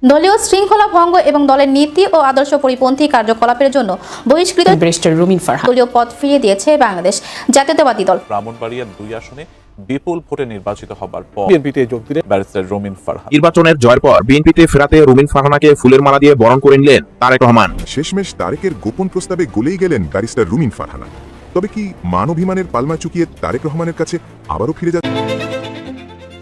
দলীয় শৃঙ্খলা ভঙ্গ এবং দলের নীতি ও আদর্শ পরিপন্থী কার্যকলাপের জন্য বহিষ্কৃত ব্যারিস্টার রুমিন ফারহানা দলীয় পদ ফিরিয়ে দিয়েছে বাংলাদেশ জাতীয়তাবাদী দল। ব্রাহ্মণবাড়িয়ার 2 আসনে বিপুল ভোটে নির্বাচিত হবার পর বিএনপিতে যোগ দিলেন ব্যারিস্টার রুমিন ফারহানা। নির্বাচনের জয়ের পর বিএনপিতে ফেরাতে রুমিন ফারহানাকে ফুলের মালা দিয়ে বরণ করে নিলেন তারেক রহমান। শেষমেশ তারেকের গোপন প্রস্তাবে গলেই গেলেন ব্যারিস্টার রুমিন ফারহানা। তবে কি মানবিমানের পালমা চুকিয়ে তারেক রহমানের কাছে আবারও ফিরে যাচ্ছে?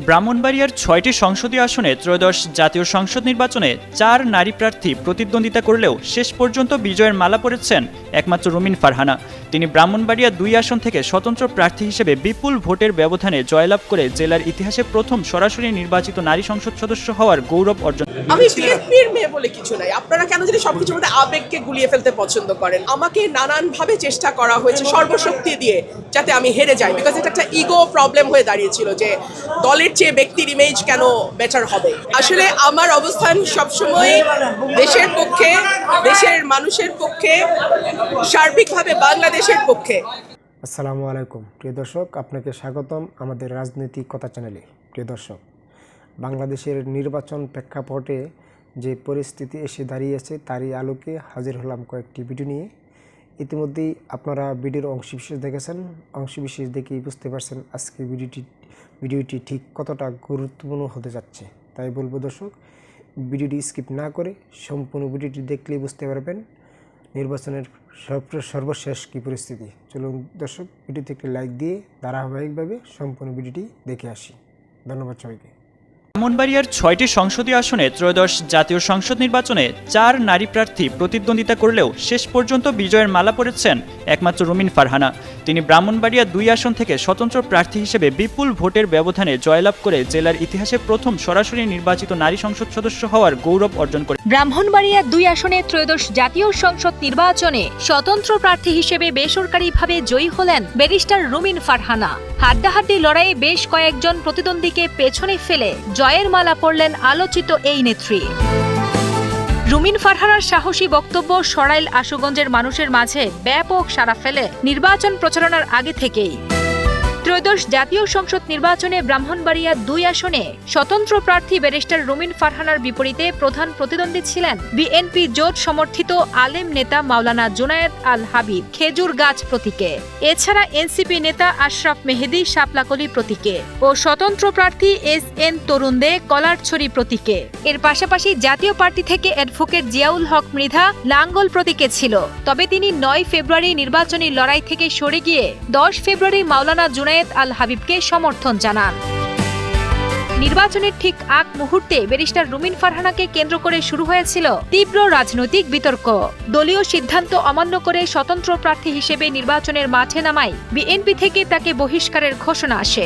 ব্রাহ্মণবাড়িয়ার 6টি সংসদীয় আসনে ত্রয়োদশ জাতীয় সংসদ নির্বাচনে 4 নারী প্রার্থী প্রতিদ্বন্দ্বিতা করলেও শেষ পর্যন্ত বিজয়ের মালা পরেছেন একমাত্র রুমিন ফারহানা। তিনি ব্রাহ্মণবাড়িয়া 2 আসন থেকে স্বতন্ত্র প্রার্থী হিসেবে বিপুল ভোটের ব্যবধানে জয়লাভ করে জেলার ইতিহাসে প্রথম সরাসরি নির্বাচিত নারী সংসদ সদস্য হওয়ার গৌরব অর্জন। আমি বিএনপির মেয়ে বলে কিছু নাই। আপনারা কেন জানি সবকিছুর মধ্যে আবেগকে গুলিয়ে ফেলতে পছন্দ করেন। আমাকে নানানভাবে চেষ্টা করা হয়েছে সর্বশক্তি দিয়ে যাতে আমি হেরে যাই, বিকজ এটা একটা ইগো প্রবলেম হয়ে দাঁড়িয়েছিল যে দলের চেয়ে ব্যক্তির ইমেজ কেন বেটার হবে। আসলে আমার অবস্থান সবসময় দেশের পক্ষে, দেশের মানুষের পক্ষে, সার্বিকভাবে বাংলাদেশের পক্ষে। আসসালামু আলাইকুম প্রিয় দর্শক, আপনাকে স্বাগতম আমাদের রাজনৈতিক কথা চ্যানেলে। প্রিয় দর্শক, বাংলাদেশের নির্বাচন প্রেক্ষাপটে যে পরিস্থিতি এসে দাঁড়িয়েছে তারই আলোকে হাজির হলাম কয়েকটি ভিডিও নিয়ে। ইতিমধ্যেই আপনারা ভিডিওর অংশবিশেষ দেখেছেন, অংশবিশেষ দেখেই বুঝতে পারছেন আজকে ভিডিওটি ঠিক কতটা গুরুত্বপূর্ণ হতে যাচ্ছে। তাই বলবো দর্শক, ভিডিওটি স্কিপ না করে সম্পূর্ণ ভিডিওটি দেখলেই বুঝতে পারবেন নির্বাচনের সর্বশেষ কী পরিস্থিতি। চলুন দর্শক, ভিডিওতে একটি লাইক দিয়ে ধারাবাহিকভাবে সম্পূর্ণ ভিডিওটি দেখে আসি। ধন্যবাদ সবাইকে। ব্রাহ্মণবাড়িয়ার 6টি সংসদীয় আসনে ত্রয়োদশ জাতীয় সংসদ নির্বাচনে 4 নারী প্রার্থী প্রতিদ্বন্দ্বিতা করলেও শেষ পর্যন্ত বিজয়ের মালা পরেছেন একমাত্র রুমিন ফারহানা। তিনি ব্রাহ্মণবাড়িয়া 2 আসন থেকে স্বতন্ত্র প্রার্থী হিসেবে বিপুল ভোটের ব্যবধানে জয়লাভ করে জেলার ইতিহাসে প্রথম সরাসরি নির্বাচিত নারী সংসদ সদস্য হওয়ার গৌরব অর্জন করে। ব্রাহ্মণবাড়িয়া 2 আসনে ত্রয়োদশ জাতীয় সংসদ নির্বাচনে স্বতন্ত্র প্রার্থী হিসেবে বেসরকারিভাবে জয়ী হলেন ব্যারিস্টার রুমিন ফারহানা। হাড্ডাহাড্ডি লড়াইয়ে বেশ কয়েকজন প্রতিদ্বন্দ্বীকে পেছনে ফেলে জয়ের মালা পরলেন আলোচিত এই নেত্রী। রুমিন ফারহানার সাহসী বক্তব্য সরাইল আশুগঞ্জের মানুষের মাঝে ব্যাপক সাড়া ফেলে নির্বাচন প্রচারণার আগে থেকেই। ত্রয়োদশ জাতীয় সংসদ নির্বাচনে ব্রাহ্মণবাড়িয়া 2 আসনে স্বতন্ত্র প্রার্থী ব্যারিস্টার রুমিন ফারহানার বিপরীতে প্রধান প্রতিদ্বন্দ্বী ছিলেন বিএনপি জোট সমর্থিত আলেম নেতা মাওলানা জুনায়েদ আল হাবিব খেজুর গাছ প্রতীকে, এছাড়া এনসিপি নেতা আশরাফ মেহেদী শাপলাকলি প্রতীকে ও স্বতন্ত্র প্রার্থী SN তরুণ দে কলারছড়ি প্রতীকে। এর পাশাপাশি জাতীয় পার্টি থেকে অ্যাডভোকেট জিয়াউল হক মৃধা লাঙ্গল প্রতীকে ছিল। তবে তিনি 9 ফেব্রুয়ারি নির্বাচনী লড়াই থেকে সরে গিয়ে 10 ফেব্রুয়ারি মাওলানা জুনায়েদ আল হাবিবকে সমর্থন জানান। নির্বাচনের ঠিক আগ মুহূর্তে ব্যারিস্টার রুমিন ফারহানাকে কেন্দ্র করে শুরু হয়েছিল তীব্র রাজনৈতিক বিতর্ক। দলীয় সিদ্ধান্ত অমান্য করে স্বতন্ত্র প্রার্থী হিসেবে নির্বাচনের মাঠে নামায় বিএনপি থেকে তাকে বহিষ্কারের ঘোষণা আসে।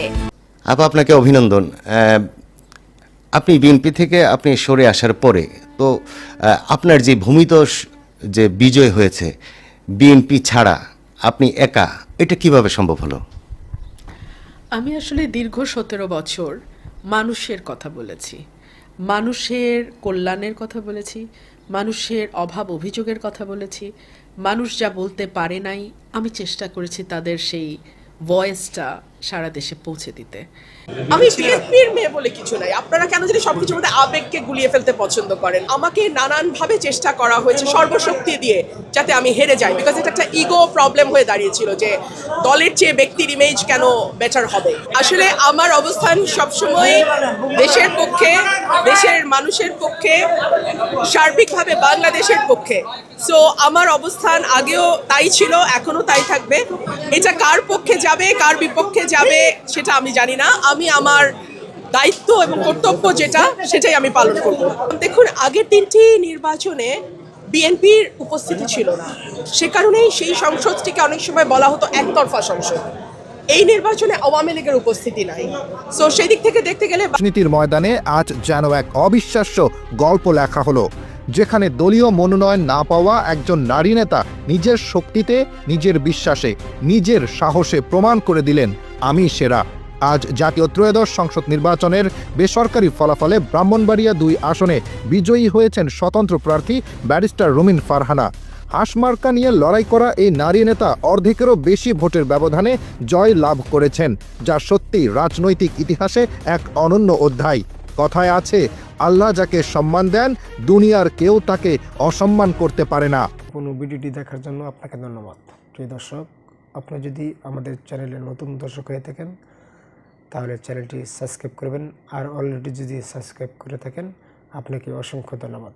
আপনাকে অভিনন্দন। আপনি বিএনপি থেকে আপনি সরে আসার পরে তো আপনার যে ভূমিদস যে বিজয় হয়েছে বিএনপি ছাড়া আপনি একা, এটা কিভাবে সম্ভব হলো? আমি আসলে দীর্ঘ 17 বছর মানুষের কথা বলেছি, মানুষের কল্যাণের কথা বলেছি, মানুষের অভাব অভিযোগের কথা বলেছি। মানুষ যা বলতে পারে নাই আমি চেষ্টা করেছি তাদের সেই ভয়েসটা সারা দেশে পৌঁছে দিতে। আমি বিএনপির মেয়ে বলে কিছু নাই। আপনারা কেন জানি সবকিছুর মধ্যে আবেগকে গুলিয়ে ফেলতে পছন্দ করেন। আমাকে নানানভাবে চেষ্টা করা হয়েছে সর্বশক্তি দিয়ে যাতে আমি হেরে যাই, বিকজ এটা একটা ইগো প্রবলেম হয়ে দাঁড়িয়েছিল যে দলের চেয়ে ব্যক্তির ইমেজ কেন বেটার হবে। আসলে আমার অবস্থান সবসময় দেশের পক্ষে, দেশের মানুষের পক্ষে, সার্বিকভাবে বাংলাদেশের পক্ষে। সো আমার অবস্থান আগেও তাই ছিল, এখনো তাই থাকবে। এটা কার পক্ষে যাবে কার বিপক্ষে যাবে সেটা আমি জানি না। আমি আমার দায়িত্ব এবং কর্তব্য যেটা সেটাই আমি পালন করব। দেখুন, আগের 3টি নির্বাচনে বিএনপির উপস্থিতি ছিল না, সে কারণেই সেই সংসদটিকে অনেক সময় বলা হতো একতরফা সংসদ। এই নির্বাচনে আওয়ামী লীগের উপস্থিতি নাই। সো সেই দিক থেকে দেখতে গেলে রাজনীতির ময়দানে আজ যেন এক অবিশ্বাস্য গল্প লেখা হলো, যেখানে দলীয় মনোনয়ন না পাওয়া একজন নারী নেতা নিজের শক্তিতে, নিজের বিশ্বাসে, নিজের সাহসে প্রমাণ করে দিলেন আমি সেরা। আজ জাতীয় ত্রয়োদশ সংসদ নির্বাচনের বেসরকারি ফলাফলে ব্রাহ্মণবাড়িয়া 2 আসনে বিজয়ী হয়েছেন স্বতন্ত্র প্রার্থী ব্যারিস্টার রুমিন ফারহানা। হাঁসমার্কা নিয়ে লড়াই করা এই নারী নেতা অর্ধেকেরও বেশি ভোটের ব্যবধানে জয় লাভ করেছেন, যা সত্যি রাজনৈতিক ইতিহাসে এক অনন্য অধ্যায়। কথায় আছে, আল্লাহ যাকে সম্মান দেন দুনিয়ার কেউ তাকে অসম্মান করতে পারে না। কোনো ভিডিওটি দেখার জন্য আপনাকে ধন্যবাদ। প্রিয় দর্শক, আপনি যদি আমাদের চ্যানেলে নতুন দর্শক হয়ে থাকেন তাহলে চ্যানেলটি সাবস্ক্রাইব করবেন, আর অলরেডি যদি সাবস্ক্রাইব করে থাকেন আপনাকে অসংখ্য ধন্যবাদ।